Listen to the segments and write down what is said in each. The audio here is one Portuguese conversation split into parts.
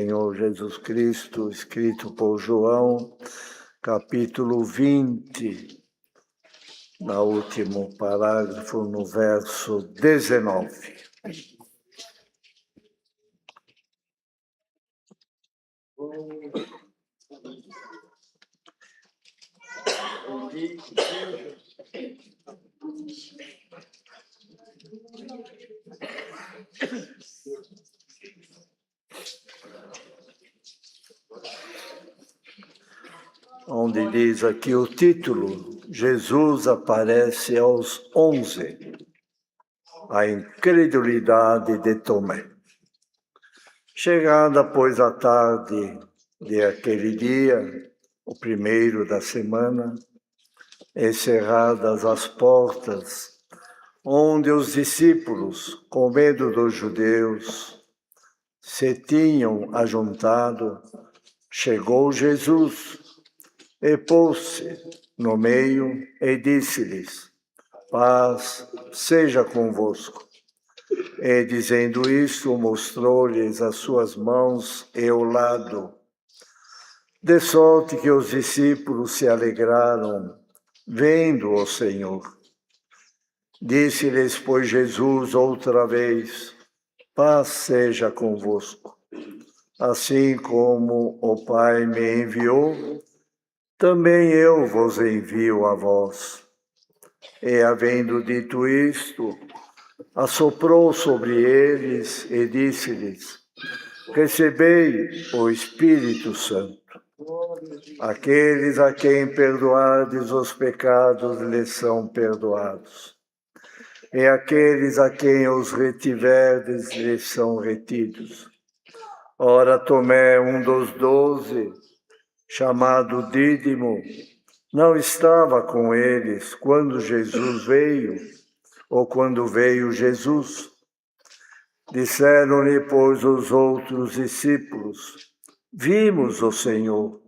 Senhor Jesus Cristo, escrito por João, capítulo 20, no último parágrafo, no verso 19. Onde diz aqui o título, Jesus aparece aos 11, a incredulidade de Tomé. Chegada, pois, a tarde de aquele dia, o primeiro da semana, encerradas as portas, onde os discípulos, com medo dos judeus, se tinham ajuntado, chegou Jesus e pôs-se no meio e disse-lhes: paz seja convosco. E dizendo isto, mostrou-lhes as suas mãos e o lado. De sorte que os discípulos se alegraram, vendo o Senhor. Disse-lhes, pois, Jesus outra vez: paz seja convosco. Assim como o Pai me enviou, também eu vos envio a vós. E, havendo dito isto, assoprou sobre eles e disse-lhes: recebei o Espírito Santo. Aqueles a quem perdoardes os pecados lhes são perdoados. E aqueles a quem os retiverdes lhes são retidos. Ora, Tomé, um dos 12, chamado Dídimo, não estava com eles quando Jesus veio, ou quando veio Jesus. Disseram-lhe, pois, os outros discípulos: vimos o Senhor.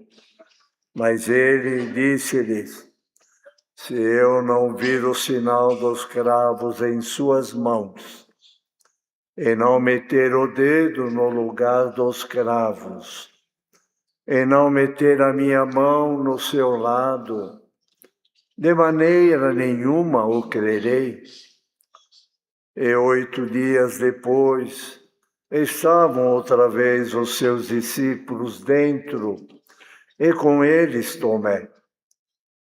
Mas ele disse-lhes: se eu não vir o sinal dos cravos em suas mãos, e não meter o dedo no lugar dos cravos, e não meter a minha mão no seu lado, de maneira nenhuma o crerei. E 8 dias depois, estavam outra vez os seus discípulos dentro, e com eles Tomé.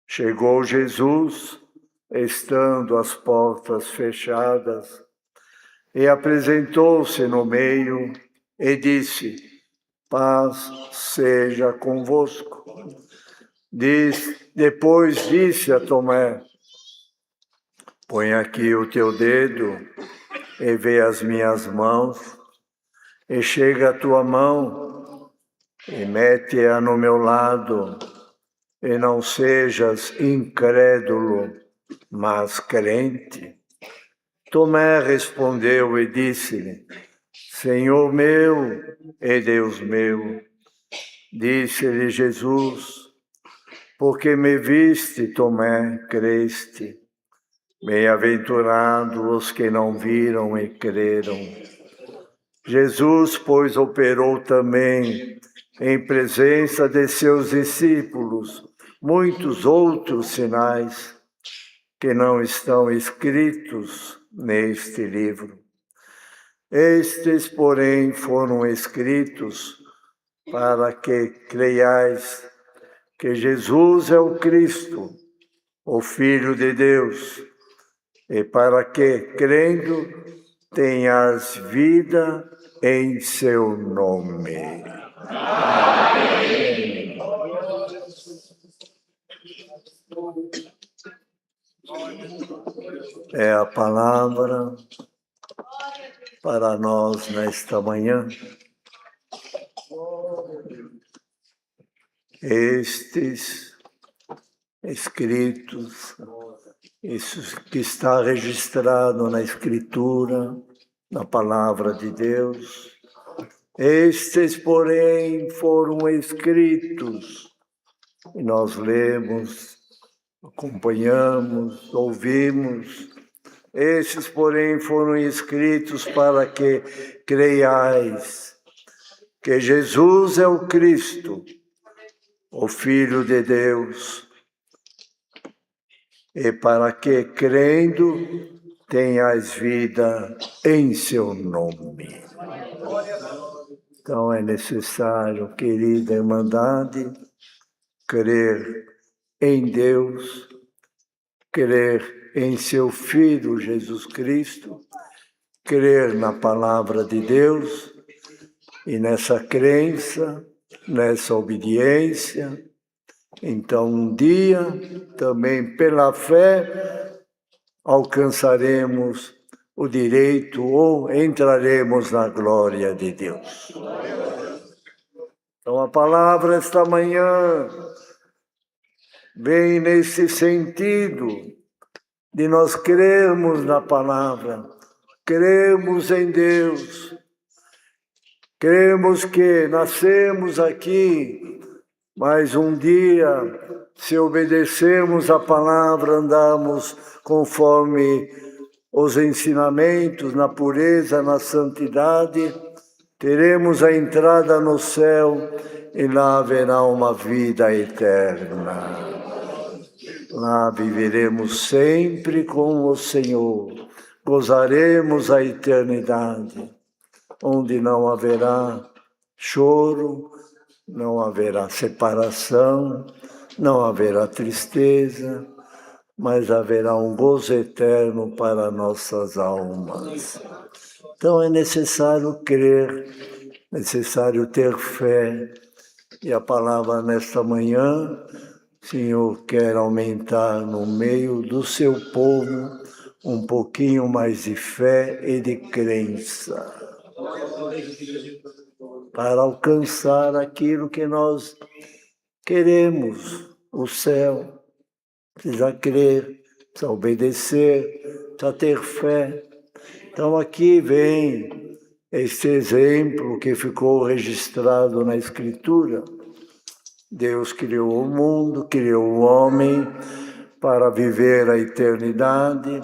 Chegou Jesus, estando as portas fechadas, e apresentou-se no meio e disse: paz seja convosco. Depois disse a Tomé: põe aqui o teu dedo e vê as minhas mãos, e chega a tua mão e mete-a no meu lado, e não sejas incrédulo, mas crente. Tomé respondeu e disse-lhe: Senhor meu e Deus meu. Disse-lhe Jesus: porque me viste, Tomé, creste. Bem-aventurados os que não viram e creram. Jesus, pois, operou também, em presença de seus discípulos, muitos outros sinais que não estão escritos neste livro. Estes, porém, foram escritos para que creiais que Jesus é o Cristo, o Filho de Deus, e para que, crendo, tenhas vida em seu nome. Amém. É a palavra para nós nesta manhã. Estes escritos, isso que está registrado na Escritura, na Palavra de Deus, estes, porém, foram escritos, e nós lemos, acompanhamos, ouvimos. Estes, porém, foram escritos para que creiais que Jesus é o Cristo, o Filho de Deus, e para que, crendo, tenhas vida em seu nome. Então é necessário, querida Irmandade, crer em Deus, crer em seu Filho Jesus Cristo, crer na Palavra de Deus e nessa crença, nessa obediência. Então, um dia, também pela fé, alcançaremos o direito ou entraremos na glória de Deus. Então, a palavra esta manhã vem nesse sentido de nós crermos na palavra, cremos em Deus, cremos que nascemos aqui, mas um dia, se obedecermos a palavra, andamos conforme os ensinamentos, na pureza, na santidade, teremos a entrada no céu e lá haverá uma vida eterna. Lá viveremos sempre com o Senhor, gozaremos a eternidade, onde não haverá choro, não haverá separação, não haverá tristeza, mas haverá um gozo eterno para nossas almas. Então é necessário crer, necessário ter fé. E a palavra nesta manhã, o Senhor quer aumentar no meio do seu povo um pouquinho mais de fé e de crença, para alcançar aquilo que nós queremos, o céu. Precisa crer, precisa obedecer, precisa ter fé. Então aqui vem este exemplo que ficou registrado na Escritura. Deus criou o mundo, criou o homem para viver a eternidade.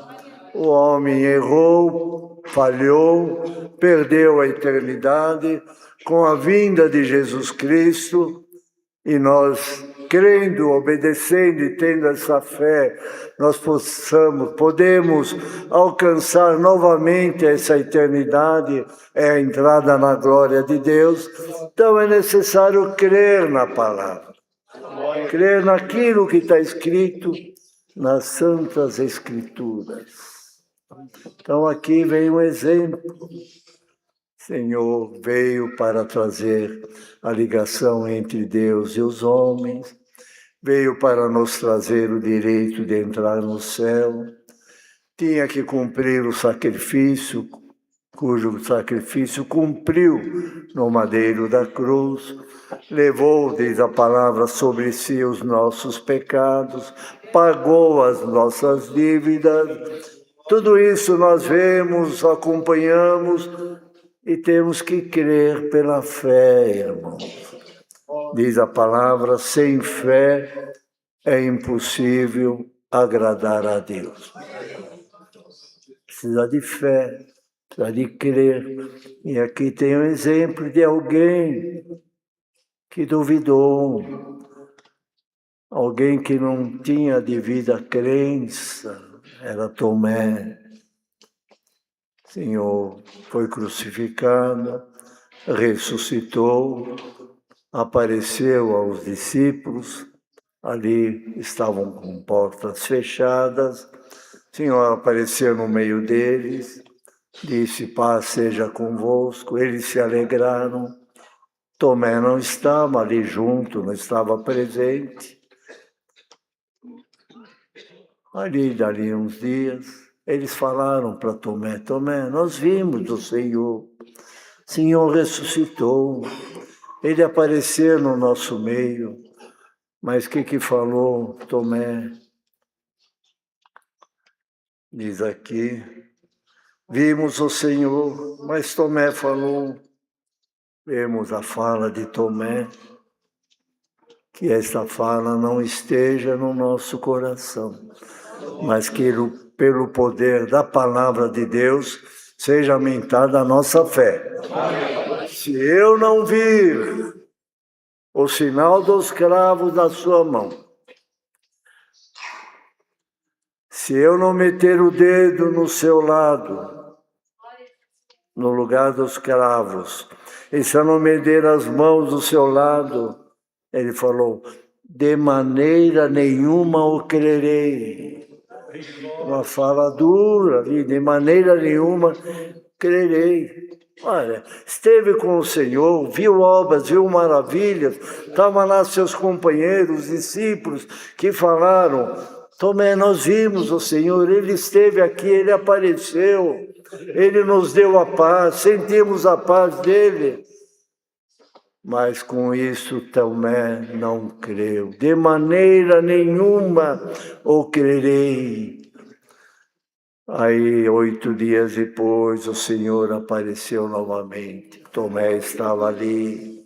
O homem errou, falhou, perdeu a eternidade. Com a vinda de Jesus Cristo, e nós, crendo, obedecendo e tendo essa fé, nós podemos alcançar novamente essa eternidade, é a entrada na glória de Deus. Então é necessário crer na palavra, crer naquilo que está escrito nas Santas Escrituras. Então aqui vem um exemplo. O Senhor veio para trazer a ligação entre Deus e os homens, veio para nos trazer o direito de entrar no céu, tinha que cumprir o sacrifício, cujo sacrifício cumpriu no madeiro da cruz, levou, diz a palavra, sobre si os nossos pecados, pagou as nossas dívidas. Tudo isso nós vemos, acompanhamos, e temos que crer pela fé, irmãos. Diz a palavra, sem fé é impossível agradar a Deus. Precisa de fé, precisa de crer. E aqui tem um exemplo de alguém que duvidou, alguém que não tinha devida crença, era Tomé. O Senhor foi crucificado, ressuscitou, apareceu aos discípulos, ali estavam com portas fechadas, o Senhor apareceu no meio deles, disse, paz seja convosco, eles se alegraram. Tomé não estava ali junto, não estava presente. Dali uns dias, eles falaram para Tomé, Tomé, nós vimos o Senhor ressuscitou, ele apareceu no nosso meio, mas o que falou Tomé? Diz aqui, vimos o Senhor, mas Tomé falou, vemos a fala de Tomé, que esta fala não esteja no nosso coração, mas que pelo poder da palavra de Deus seja aumentada a nossa fé. Se eu não vir o sinal dos cravos da sua mão, se eu não meter o dedo no seu lado, no lugar dos cravos, e se eu não meter as mãos do seu lado, ele falou, de maneira nenhuma o crerei. Uma fala dura ali, de maneira nenhuma crerei. Olha, esteve com o Senhor, viu obras, viu maravilhas, estavam lá seus companheiros, discípulos, que falaram, Tomé, nós vimos o Senhor, Ele esteve aqui, Ele apareceu, Ele nos deu a paz, sentimos a paz dEle. Mas com isso Tomé não creu, de maneira nenhuma o crerei. Aí, 8 dias depois, o Senhor apareceu novamente. Tomé estava ali.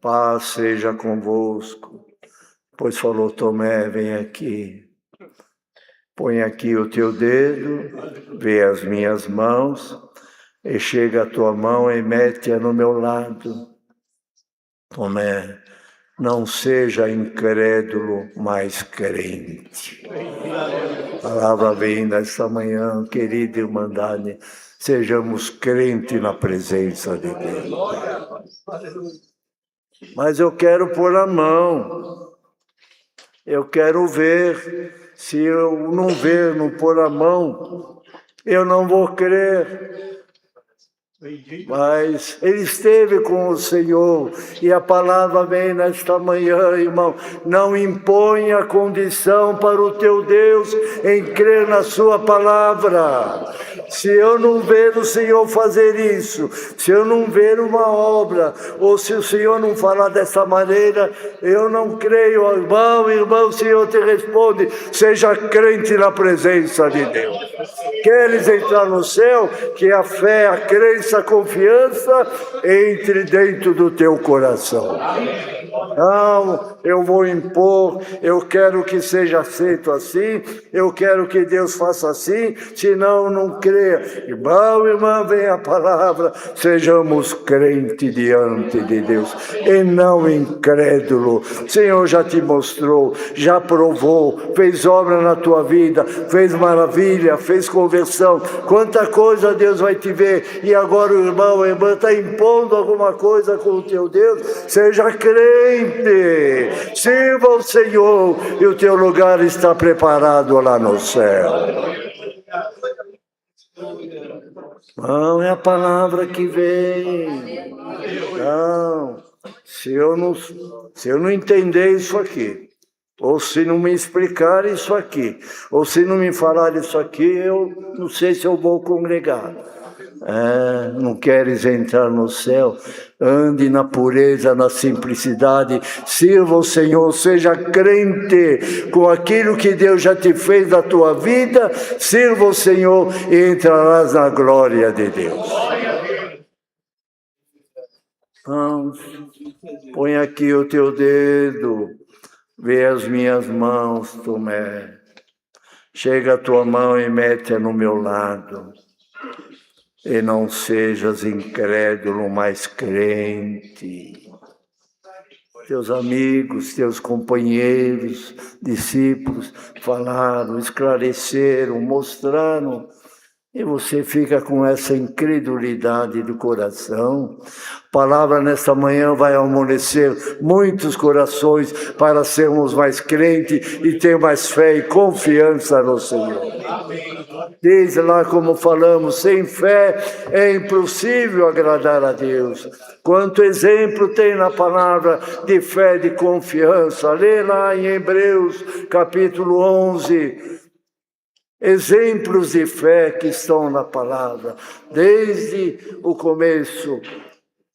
Paz seja convosco. Pois falou, Tomé, vem aqui. Põe aqui o teu dedo, vê as minhas mãos, e chega a tua mão e mete-a no meu lado. Tomé, não seja incrédulo, mas crente. A palavra vem nesta manhã, querida irmandade, sejamos crentes na presença de Deus. Mas eu quero pôr a mão, eu quero ver. Se eu não ver, não pôr a mão, eu não vou crer. Mas ele esteve com o Senhor, e a palavra vem nesta manhã, irmão, não imponha condição para o teu Deus em crer na sua palavra. Se eu não ver o Senhor fazer isso, se eu não ver uma obra, ou se o Senhor não falar dessa maneira, eu não creio. Irmão, o Senhor te responde, seja crente na presença de Deus. Queres entrar no céu? Que a fé, a crença, a confiança entre dentro do teu coração. Não, eu vou impor, eu quero que seja aceito assim, eu quero que Deus faça assim, senão não creia. Irmão, irmã, vem a palavra, sejamos crentes diante de Deus, e não incrédulo. O Senhor já te mostrou, já provou, fez obra na tua vida, fez maravilha, fez conversão. Quanta coisa Deus vai te ver, e agora o irmão, a irmã está impondo alguma coisa com o teu Deus, seja crente. Sirva o Senhor e o teu lugar está preparado lá no céu. Não é a palavra que vem. Não. Se eu não entender isso aqui, ou se não me explicar isso aqui, ou se não me falar isso aqui, eu não sei se eu vou congregar. Não queres entrar no céu? Ande na pureza, na simplicidade, sirva o Senhor, seja crente com aquilo que Deus já te fez na tua vida, sirva o Senhor e entrarás na glória de Deus. Então, põe aqui o teu dedo, vê as minhas mãos, Tomé. Chega a tua mão e mete-a no meu lado. E não sejas incrédulo, mas crente. Teus amigos, teus companheiros, discípulos falaram, esclareceram, mostraram, e você fica com essa incredulidade do coração. A palavra nesta manhã vai amolecer muitos corações para sermos mais crentes e ter mais fé e confiança no Senhor. Diz lá como falamos, sem fé é impossível agradar a Deus. Quanto exemplo tem na palavra de fé, de confiança. Lê lá em Hebreus capítulo 11, exemplos de fé que estão na palavra, desde o começo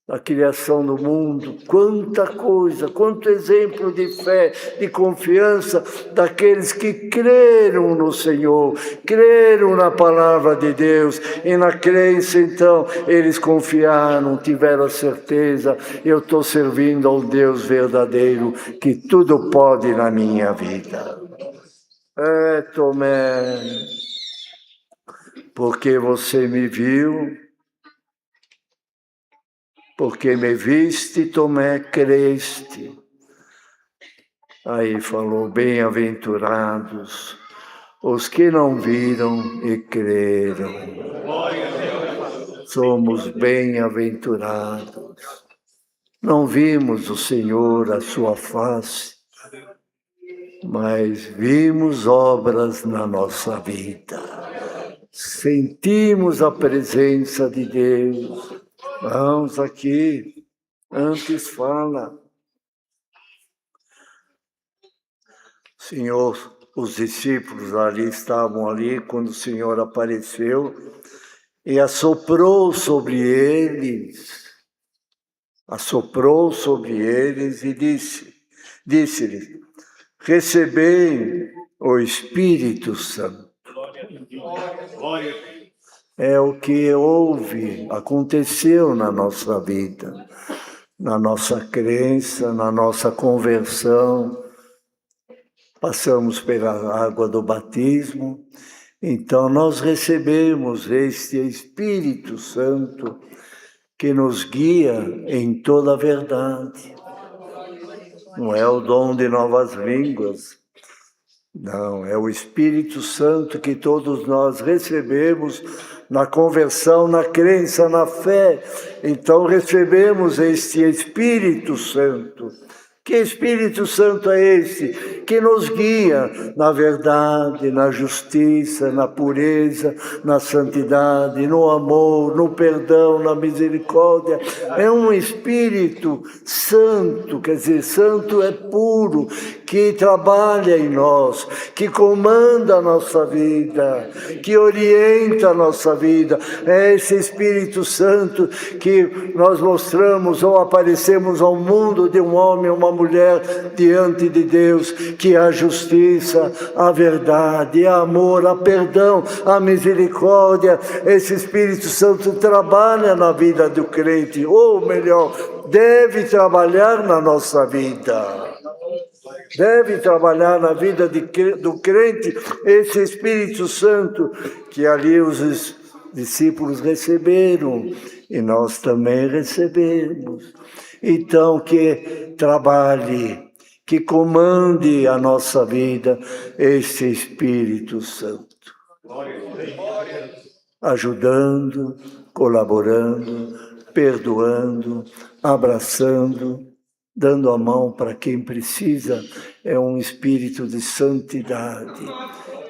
da criação do mundo, quanta coisa, quanto exemplo de fé, de confiança daqueles que creram no Senhor, creram na palavra de Deus, e na crença então eles confiaram, tiveram a certeza, eu estou servindo ao Deus verdadeiro que tudo pode na minha vida. Tomé, porque você me viu, porque me viste, Tomé, creste. Aí falou, bem-aventurados os que não viram e creram. Somos bem-aventurados. Não vimos o Senhor, a sua face, mas vimos obras na nossa vida. Sentimos a presença de Deus. Vamos aqui, antes fala. Senhor, os discípulos estavam ali quando o Senhor apareceu e assoprou sobre eles e disse-lhes, recebei o Espírito Santo. É o que aconteceu na nossa vida, na nossa crença, na nossa conversão. Passamos pela água do batismo, então nós recebemos este Espírito Santo que nos guia em toda a verdade. Não é o dom de novas línguas, não, é o Espírito Santo que todos nós recebemos na conversão, na crença, na fé. Então recebemos este Espírito Santo. Que Espírito Santo é esse? Que nos guia na verdade, na justiça, na pureza, na santidade, no amor, no perdão, na misericórdia. É um Espírito Santo, quer dizer, santo é puro, que trabalha em nós, que comanda a nossa vida, que orienta a nossa vida. É esse Espírito Santo que nós mostramos ou aparecemos ao mundo de um homem, uma mulher diante de Deus, que a justiça, a verdade, a amor, a perdão, a misericórdia, esse Espírito Santo trabalha na vida do crente, ou melhor, deve trabalhar na nossa vida. Deve trabalhar na vida do crente esse Espírito Santo que ali os discípulos receberam e nós também recebemos. Então, que trabalhe, que comande a nossa vida esse Espírito Santo. Ajudando, colaborando, perdoando, abraçando, dando a mão para quem precisa. É um espírito de santidade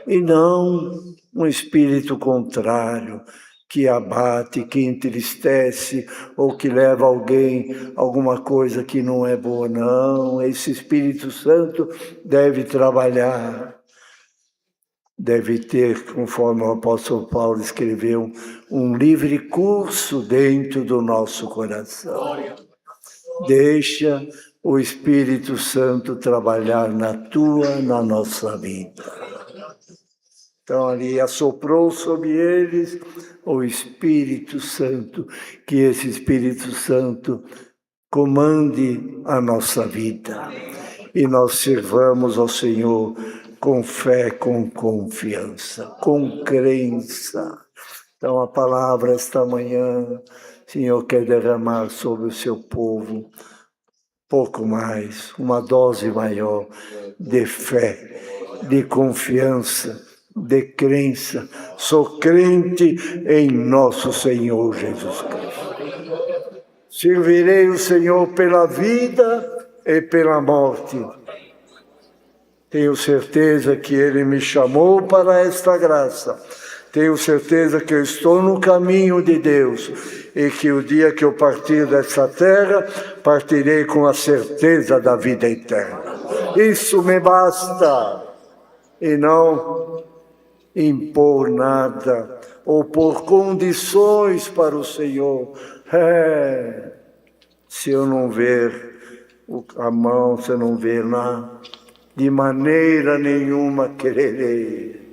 e não um espírito contrário, que abate, que entristece ou que leva alguém a alguma coisa que não é boa. Não, esse Espírito Santo deve trabalhar, deve ter, conforme o apóstolo Paulo escreveu, um livre curso dentro do nosso coração. Deixa o Espírito Santo trabalhar na nossa vida. Então ali assoprou sobre eles o Espírito Santo, que esse Espírito Santo comande a nossa vida e nós sirvamos ao Senhor com fé, com confiança, com crença. Então a palavra esta manhã, Senhor, quer derramar sobre o seu povo pouco mais, uma dose maior de fé, de confiança, de crença. Sou crente em nosso Senhor Jesus Cristo. Servirei o Senhor pela vida e pela morte. Tenho certeza que Ele me chamou para esta graça. Tenho certeza que eu estou no caminho de Deus e que o dia que eu partir dessa terra, partirei com a certeza da vida eterna. Isso me basta. E não impor nada ou pôr condições para o Senhor. Se eu não ver a mão, se eu não ver nada, de maneira nenhuma quererei.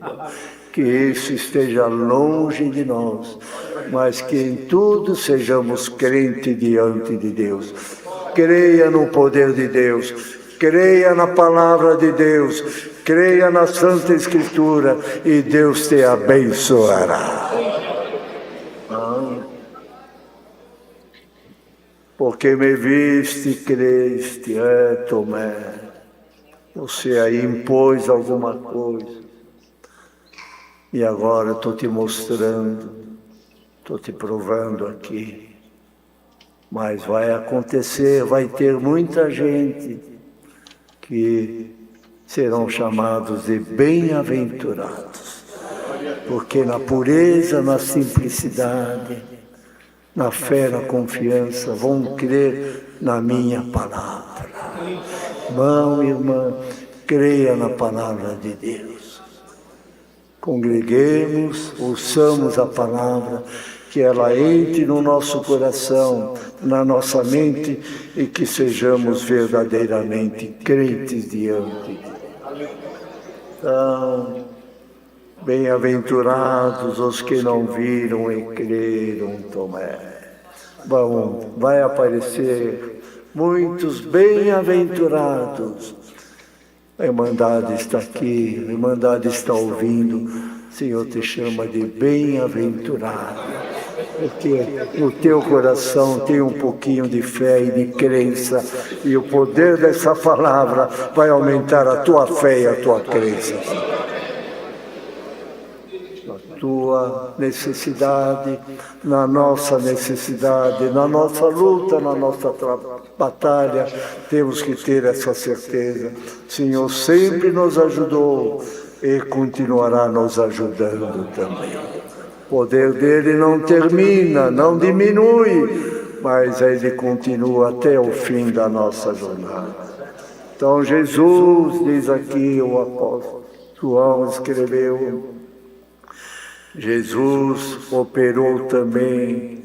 Que isso esteja longe de nós, mas que em tudo sejamos crentes diante de Deus. Creia no poder de Deus, creia na palavra de Deus, creia na Santa Escritura e Deus te abençoará. porque me viste e creste, Tomé. Você aí impôs alguma coisa. E agora estou te mostrando, estou te provando aqui. Mas vai acontecer, vai ter muita gente que serão chamados de bem-aventurados. Porque na pureza, na simplicidade, na fé, na confiança, vão crer na minha palavra. Irmão e irmã, creia na palavra de Deus. Congreguemos, ouçamos a palavra, que ela entre no nosso coração, na nossa mente, e que sejamos verdadeiramente crentes diante de Deus. Então, bem-aventurados os que não viram e creram, Tomé. Bom, vai aparecer muitos bem-aventurados. A Irmandade está aqui, a Irmandade está ouvindo. O Senhor te chama de bem-aventurado, porque no teu coração tem um pouquinho de fé e de crença, e o poder dessa palavra vai aumentar a tua fé e a tua crença. Na tua necessidade, na nossa necessidade, na nossa luta, na nossa batalha, temos que ter essa certeza. O Senhor sempre nos ajudou e continuará nos ajudando também. O poder dele não termina, não diminui, mas ele continua até o fim da nossa jornada. Então Jesus, diz aqui o apóstolo João, escreveu, Jesus operou também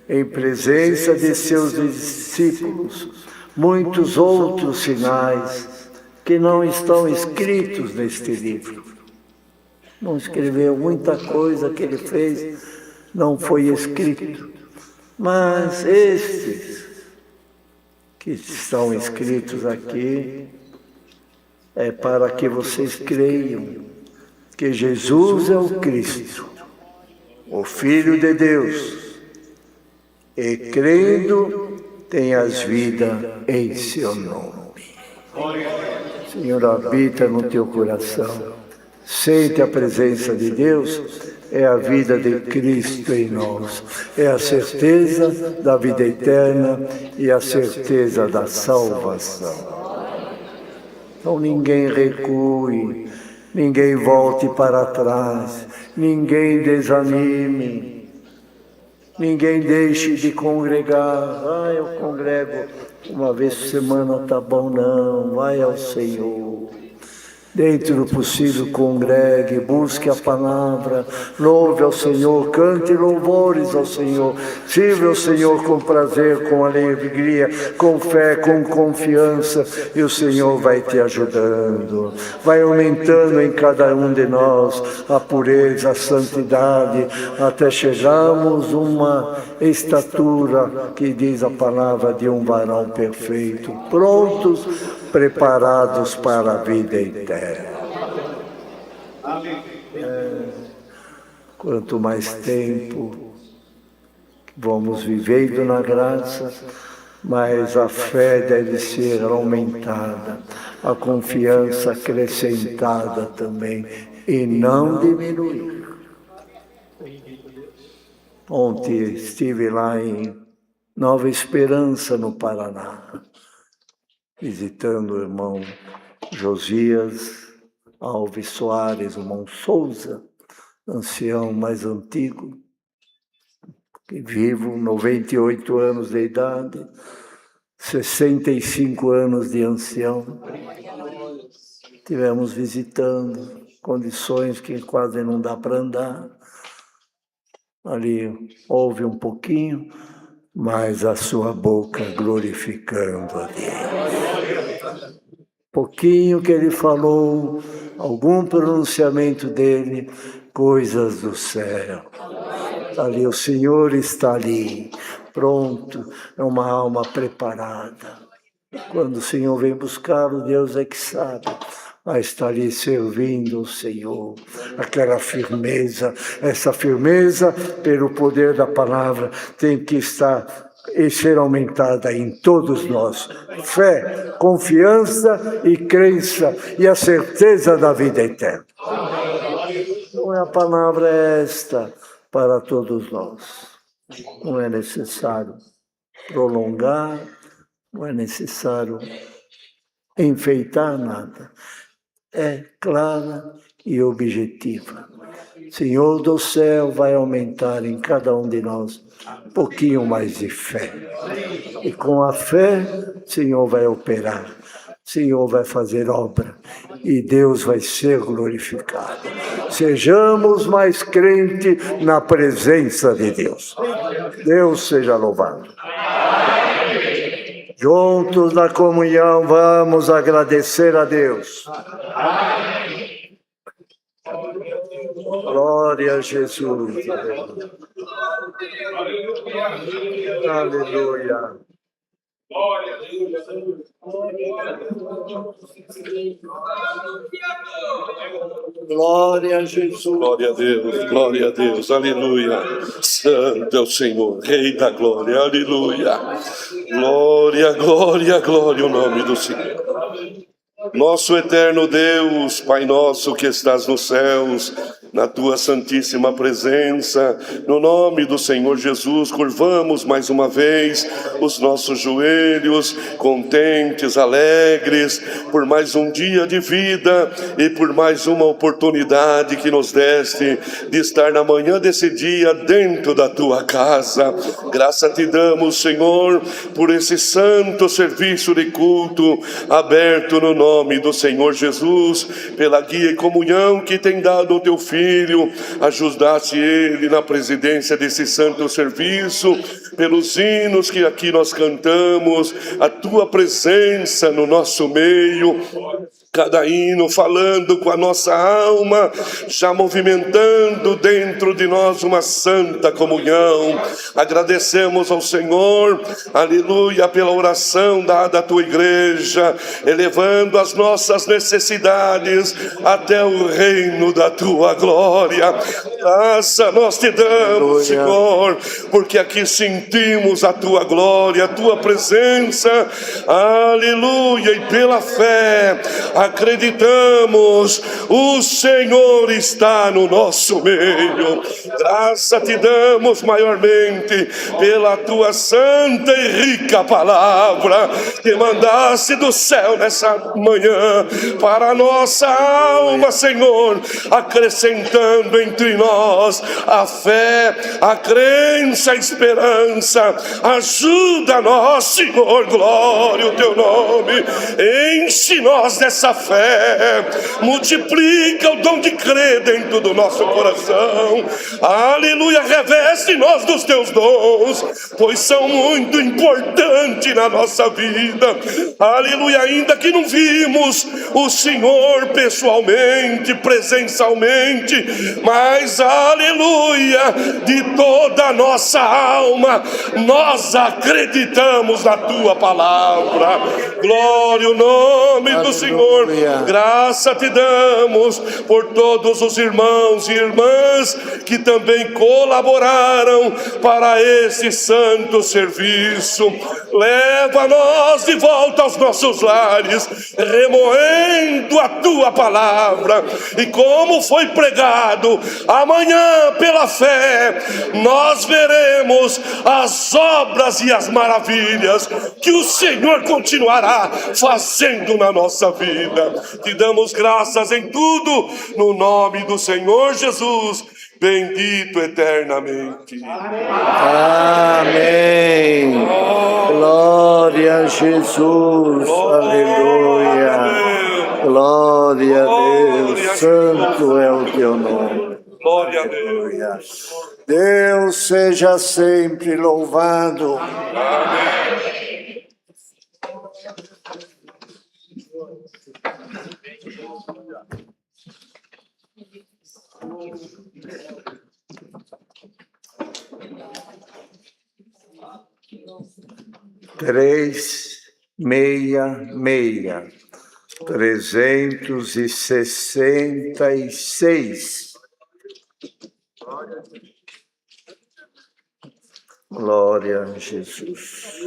em presença de seus discípulos muitos outros sinais que não estão escritos neste livro. Não escreveu muita coisa que ele fez, não foi escrito. Mas estes que estão escritos aqui é para que vocês creiam que Jesus é o Cristo, o Filho de Deus, e crendo tenhas vida em seu nome. Senhor, habita no teu coração. Sente a presença de Deus, é a vida de Cristo em nós. É a certeza da vida eterna e a certeza da salvação. Então ninguém recue, ninguém volte para trás, ninguém desanime, ninguém deixe de congregar. Eu congrego uma vez por semana, tá bom, não, vai ao Senhor. Dentro do possível, congregue, busque a palavra, louve ao Senhor, cante louvores ao Senhor, sirva ao Senhor com prazer, com alegria, com fé, com confiança, e o Senhor vai te ajudando, vai aumentando em cada um de nós a pureza, a santidade, até chegarmos a uma estatura que diz a palavra de um varão perfeito, prontos, preparados para a vida eterna. Quanto mais tempo vamos vivendo na graça, mais a fé deve ser aumentada, a confiança acrescentada também, e não diminuir. Ontem estive lá em Nova Esperança, no Paraná, visitando o irmão Josias Alves Soares, o irmão Souza, ancião mais antigo, que vivo, 98 anos de idade, 65 anos de ancião. Estivemos visitando, condições que quase não dá para andar. Ali houve um pouquinho, mas a sua boca glorificando a Deus. Pouquinho que ele falou, algum pronunciamento dele, coisas do céu. Ali, o Senhor está ali, pronto, é uma alma preparada. Quando o Senhor vem buscá-lo, Deus é que sabe. Mas está ali servindo o Senhor, aquela firmeza, essa firmeza pelo poder da palavra tem que estar e ser aumentada em todos nós. Fé, confiança e crença e a certeza da vida eterna. A palavra é esta para todos nós. Não é necessário prolongar, não é necessário enfeitar nada. É clara e objetiva. Senhor do céu, vai aumentar em cada um de nós um pouquinho mais de fé. E com a fé, Senhor vai operar, Senhor vai fazer obra e Deus vai ser glorificado. Sejamos mais crentes na presença de Deus. Deus seja louvado. Juntos na comunhão, vamos agradecer a Deus. Glória a Jesus. Aleluia. Glória a Jesus. Glória a Deus, glória a Deus, aleluia. Santo é o Senhor, Rei da glória, aleluia. Glória, glória, glória, o nome do Senhor. Nosso eterno Deus, Pai nosso que estás nos céus, na tua santíssima presença, no nome do Senhor Jesus, curvamos mais uma vez os nossos joelhos, contentes, alegres, por mais um dia de vida e por mais uma oportunidade que nos deste de estar na manhã desse dia dentro da tua casa. Graça te damos, Senhor, por esse santo serviço de culto aberto no nome do Senhor Jesus, pela guia e comunhão que tem dado ao teu Filho. Ajudasse ele na presidência desse santo serviço, pelos hinos que aqui nós cantamos, a tua presença no nosso meio, cada hino falando com a nossa alma, já movimentando dentro de nós uma santa comunhão. Agradecemos ao Senhor, aleluia, pela oração dada à tua igreja, elevando as nossas necessidades até o reino da tua glória. Graça nós te damos, Senhor, porque aqui sentimos a tua glória, a tua presença, aleluia, e pela fé acreditamos, o Senhor está no nosso meio. Graça te damos maiormente pela tua santa e rica palavra que mandaste do céu nessa manhã para a nossa alma, Senhor, acrescentando entre nós a fé, a crença, a esperança. Ajuda-nos, Senhor, glória ao teu nome, enche-nos dessa fé, multiplica o dom de crer dentro do nosso coração, aleluia, reveste-nos dos teus dons, pois são muito importantes na nossa vida, aleluia, ainda que não vimos o Senhor pessoalmente, presencialmente, mas aleluia, de toda a nossa alma, nós acreditamos na tua palavra. Glória ao nome do Senhor. Graça te damos por todos os irmãos e irmãs que também colaboraram para esse santo serviço. Leva-nos de volta aos nossos lares, remoendo a tua palavra, e como foi pregado, amanhã pela fé nós veremos as obras e as maravilhas que o Senhor continuará fazendo na nossa vida. Te damos graças em tudo, no nome do Senhor Jesus, bendito eternamente. Amém. Glória a Jesus. Aleluia. Glória a Deus. Santo é o teu nome. Glória a Deus. Deus seja sempre louvado. Amém. Três, meia, 366. Glória a Jesus.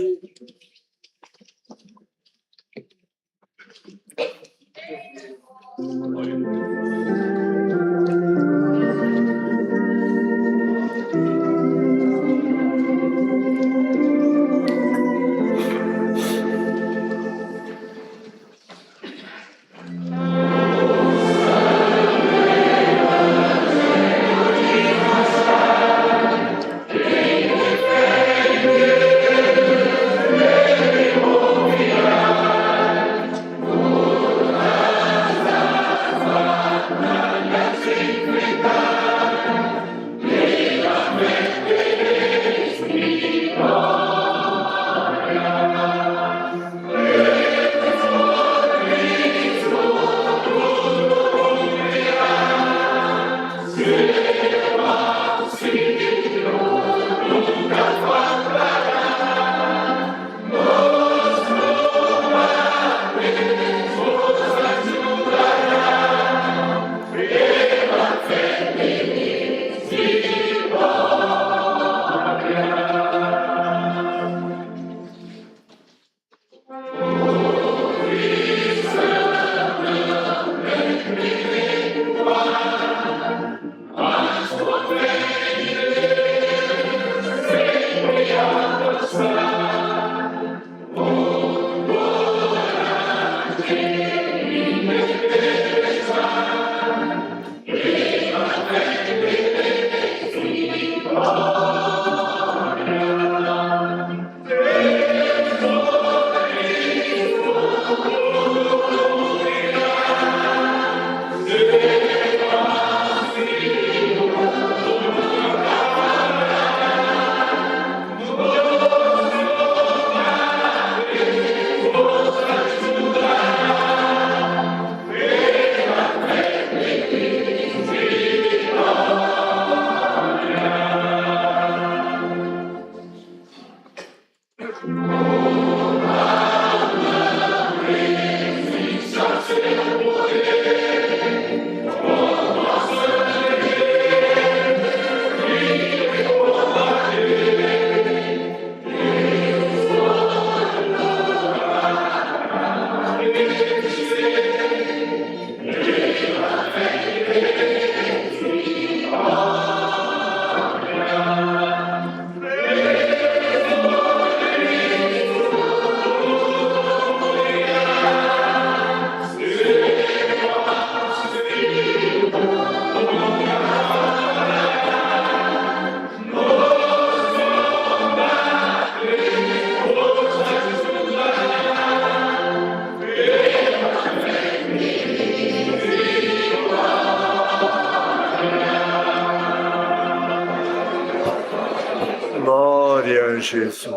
Glória a Jesus.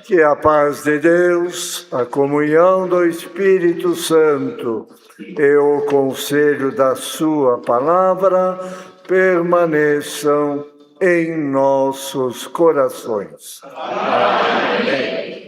Que a paz de Deus, a comunhão do Espírito Santo e o conselho da sua palavra permaneçam em nossos corações. Amém.